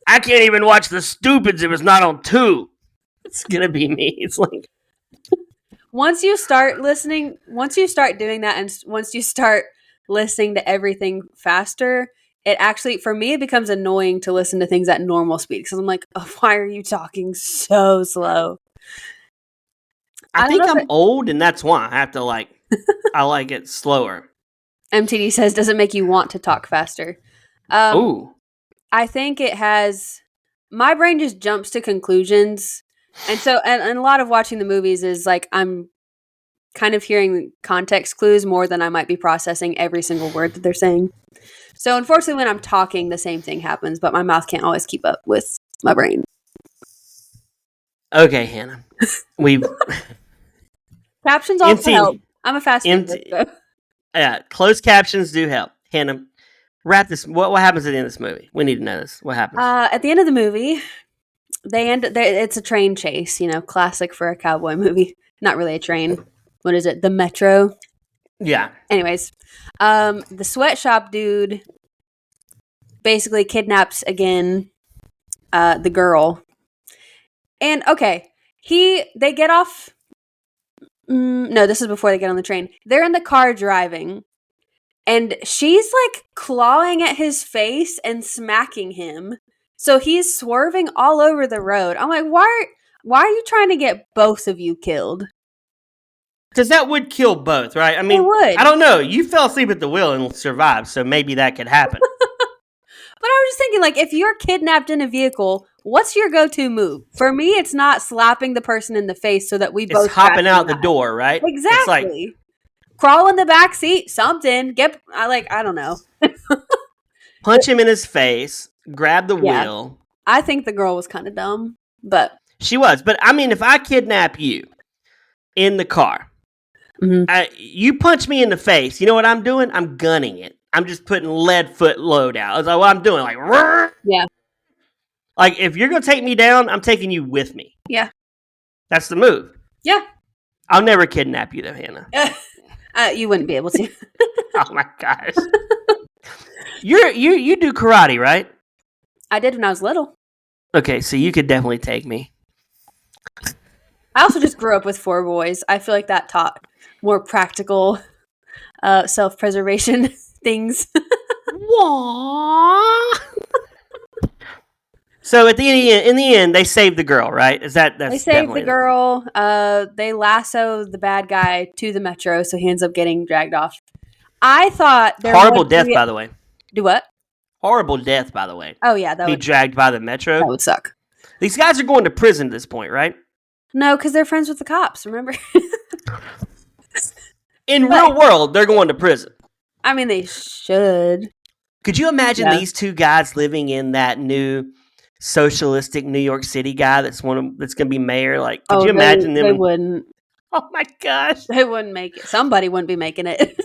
S4: I can't even watch The Stupids if it's not on 2. It's gonna be me. It's like
S5: once you start doing that, and once you start listening to everything faster, it actually, for me, it becomes annoying to listen to things at normal speed because I'm like, oh, why are you talking so slow?
S4: I think I'm old, and that's why I have to I like it slower.
S5: MTD says, does it make you want to talk faster?
S4: Ooh.
S5: I think it has. My brain just jumps to conclusions. And so, and a lot of watching the movies is like, I'm kind of hearing context clues more than I might be processing every single word that they're saying. So unfortunately, when I'm talking, the same thing happens, but my mouth can't always keep up with my brain.
S4: Okay, Hannah.
S5: Captions also help. I'm a fast reader.
S4: Yeah, closed captions do help. Hannah, wrap this. What happens at the end of this movie? We need to know this. What happens?
S5: At the end of the movie, it's a train chase, classic for a cowboy movie. Not really a train. What is it? The Metro?
S4: Yeah.
S5: Anyways, the sweatshop dude basically kidnaps again the girl. And okay, they get off. No, this is before they get on the train. They're in the car driving, and she's like clawing at his face and smacking him. So he's swerving all over the road. I'm like, why are you trying to get both of you killed?
S4: Because that would kill both, right? I mean,
S5: it would.
S4: I don't know. You fell asleep at the wheel and survived, so maybe that could happen.
S5: But I was just thinking, like, if you're kidnapped in a vehicle, what's your go-to move? For me, it's not slapping the person in the face so that we both
S4: hopping out the door, right?
S5: Exactly. Crawl in the back seat, something. I don't know.
S4: Punch him in his face, grab the wheel.
S5: I think the girl was kind of dumb, but
S4: She was. But, I mean, if I kidnap you in the car, you punch me in the face, you know what I'm doing? I'm gunning it. I'm just putting lead foot load out. That's like what I'm doing. Like,
S5: Yeah.
S4: Like, if you're going to take me down, I'm taking you with me.
S5: Yeah.
S4: That's the move.
S5: Yeah.
S4: I'll never kidnap you, though, Hannah.
S5: You wouldn't be able to.
S4: Oh, my gosh. You do karate, right?
S5: I did when I was little.
S4: Okay, so you could definitely take me.
S5: I also just grew up with 4 boys. I feel like that taught more practical self-preservation things.
S4: So in the end, they saved the girl, right? That's
S5: they saved the girl. They lasso the bad guy to the metro, so he ends up getting dragged off. I thought
S4: horrible death, by the way.
S5: Do what?
S4: Horrible death, by the way.
S5: Oh yeah, that
S4: be
S5: would
S4: dragged by the metro.
S5: That would suck.
S4: These guys are going to prison at this point, right?
S5: No, because they're friends with the cops. Remember?
S4: In real world, they're going to prison.
S5: I mean, they should.
S4: Could you imagine these 2 guys living in that new socialistic New York City guy that's going to be mayor? Like, could you imagine them?
S5: They wouldn't.
S4: Oh my gosh,
S5: they wouldn't make it. Somebody wouldn't be making it.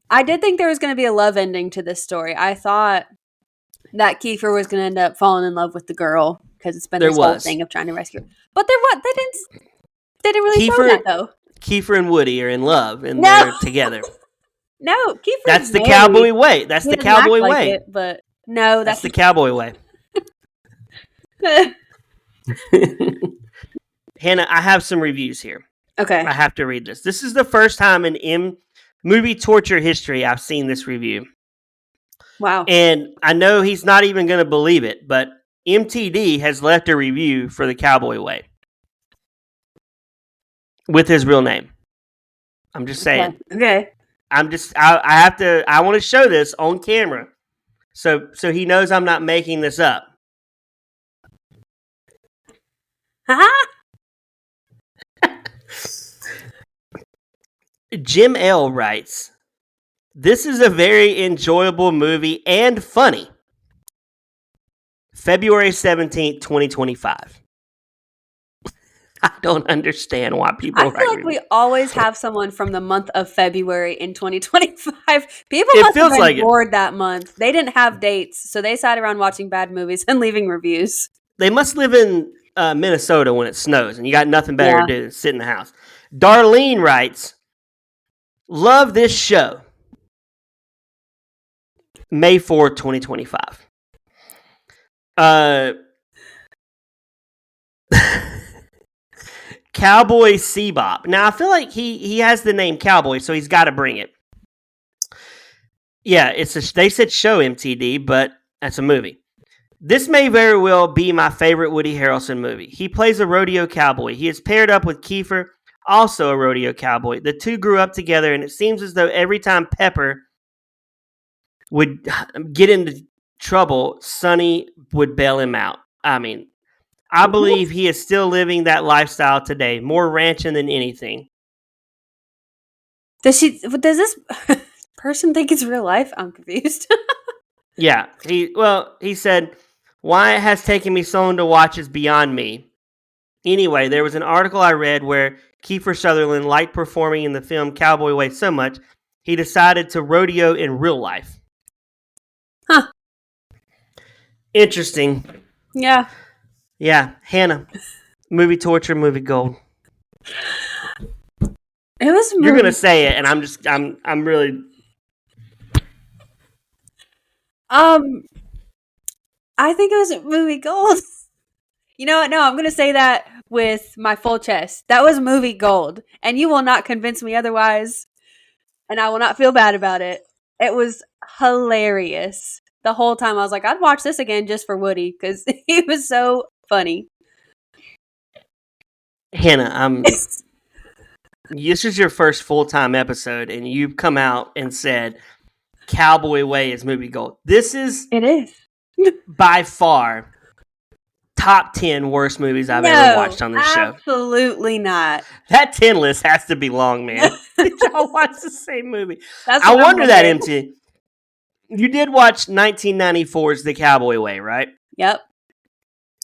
S5: I did think there was going to be a love ending to this story. I thought that Kiefer was going to end up falling in love with the girl because it's been this whole thing of trying to rescue her. But they didn't really show that though.
S4: Kiefer and Woody are in love and they're together.
S5: No, Kiefer.
S4: That's the cowboy way. That's the cowboy way.
S5: It, but no,
S4: that's the cowboy way. Hannah, I have some reviews here.
S5: Okay.
S4: I have to read this. This is the first time in movie torture history I've seen this review.
S5: Wow.
S4: And I know he's not even going to believe it, but MTD has left a review for the Cowboy Way. With his real name. I'm just saying.
S5: Okay.
S4: I want to show this on camera so he knows I'm not making this up. Jim L. writes, "This is a very enjoyable movie and funny. February 17th, 2025. I don't understand why people
S5: I feel like we always have someone from the month of February in 2025. People must have been bored that month. They didn't have dates, so they sat around watching bad movies and leaving reviews.
S4: They must live in Minnesota when it snows, and you got nothing better to do than sit in the house." Darlene writes, "Love this show. May 4th, 2025. Cowboy Sebop. Now, I feel like he has the name Cowboy, so he's got to bring it. Yeah, they said show MTD, but that's a movie. This may very well be my favorite Woody Harrelson movie. He plays a rodeo cowboy. He is paired up with Kiefer, also a rodeo cowboy. The 2 grew up together, and it seems as though every time Pepper would get into trouble, Sonny would bail him out. I mean, I believe he is still living that lifestyle today, more ranching than anything."
S5: Does this person think it's real life? I'm confused.
S4: Yeah. He said, "Why it has taken me so long to watch is beyond me. Anyway, there was an article I read where Kiefer Sutherland liked performing in the film Cowboy Way so much, he decided to rodeo in real life."
S5: Huh.
S4: Interesting.
S5: Yeah.
S4: Yeah. Hannah, movie torture, movie gold.
S5: It was.
S4: You're gonna say it, and I'm really.
S5: I think it was movie gold. You know what? No, I'm gonna say that with my full chest. That was movie gold, and you will not convince me otherwise. And I will not feel bad about it. It was hilarious. The whole time I was like, I'd watch this again just for Woody because he was so funny.
S4: Hannah, this is your first full-time episode, and you've come out and said Cowboy Way is movie gold.
S5: It is.
S4: By far top 10 worst movies I've ever watched on this show.
S5: Absolutely not.
S4: That 10 list has to be long, man. Did y'all watch the same movie? I wonder that, MT. You did watch 1994's The Cowboy Way, right?
S5: Yep.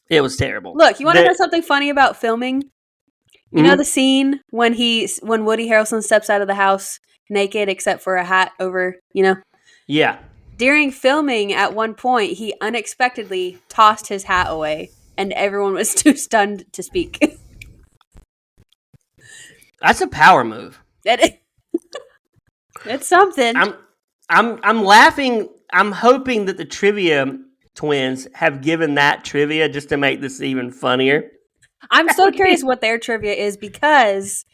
S4: It was terrible.
S5: Look, you want to know something funny about filming? You know the scene when Woody Harrelson steps out of the house naked except for a hat over,
S4: Yeah.
S5: During filming, at one point, he unexpectedly tossed his hat away, and everyone was too stunned to speak.
S4: That's a power move.
S5: It's something.
S4: I'm laughing. I'm hoping that the trivia twins have given that trivia just to make this even funnier.
S5: I'm so curious what their trivia is because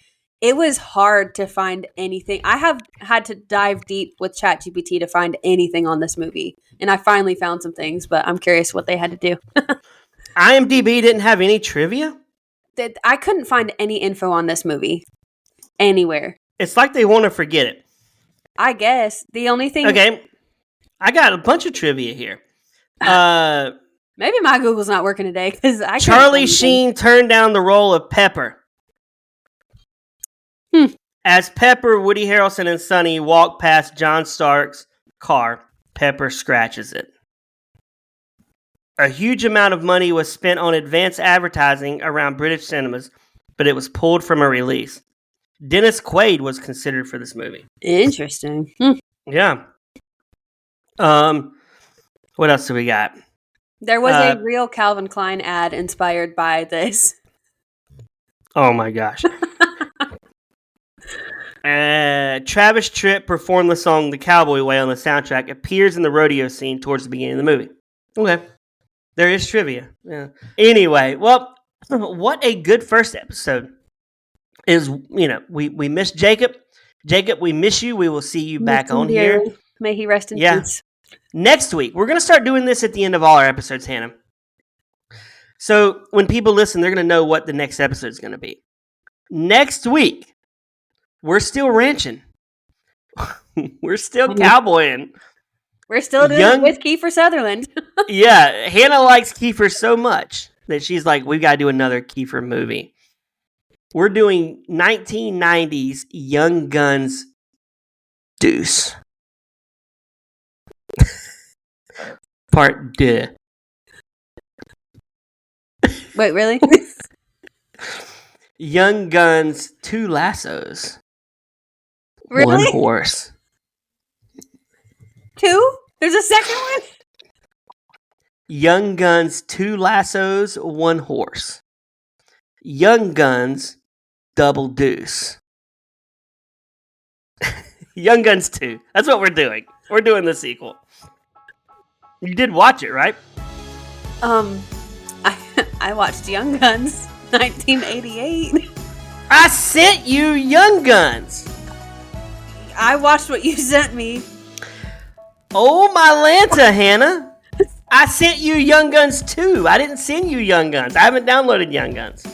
S5: it was hard to find anything. I have had to dive deep with ChatGPT to find anything on this movie. And I finally found some things, but I'm curious what they had to do.
S4: IMDb didn't have any trivia?
S5: I couldn't find any info on this movie anywhere.
S4: It's like they want to forget it.
S5: I guess. The only thing...
S4: Okay. I got a bunch of trivia here.
S5: Maybe my Google's not working today because I
S4: Charlie Sheen turned down the role of Pepper. As Pepper, Woody Harrelson, and Sonny walk past John Stark's car, Pepper scratches it. A huge amount of money was spent on advance advertising around British cinemas, but it was pulled from a release. Dennis Quaid was considered for this movie.
S5: Interesting.
S4: Yeah. What else do we got?
S5: There was a real Calvin Klein ad inspired by this.
S4: Oh my gosh. Travis Tritt performed the song The Cowboy Way on the soundtrack, appears in the rodeo scene towards the beginning of the movie. Okay. There is trivia. Yeah. Anyway, well, what a good first episode. We miss Jacob. Jacob, we miss you. We will see you back on here.
S5: May he rest in peace.
S4: Next week, we're going to start doing this at the end of all our episodes, Hannah. So when people listen, they're going to know what the next episode is going to be. Next week, we're still ranching. We're still cowboying.
S5: We're still doing it with Kiefer Sutherland.
S4: Yeah, Hannah likes Kiefer so much that she's like, we've got to do another Kiefer movie. We're doing 1990s Young Guns Deuce. Part 2.
S5: Wait, really?
S4: Young Guns, 2 lassos.
S5: Really?
S4: 1 horse.
S5: 2? There's a second one?
S4: Young Guns, 2 lassos, 1 horse. Young Guns, double deuce. Young Guns 2. That's what we're doing. We're doing the sequel. You did watch it, right?
S5: I watched Young Guns, 1988.
S4: I sent you Young Guns.
S5: I watched what you sent me.
S4: Oh, my Lanta, Hannah. I sent you Young Guns 2. I didn't send you Young Guns. I haven't downloaded Young Guns.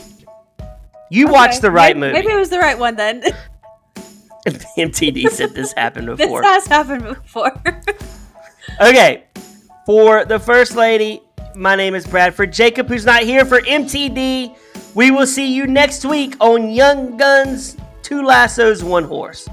S4: You watched the right movie.
S5: Maybe it was the right one then.
S4: MTD said this happened before.
S5: This has happened before.
S4: Okay. For the First Lady, my name is Bradford. Jacob, who's not here, for MTD. We will see you next week on Young Guns, 2 lassos, 1 horse.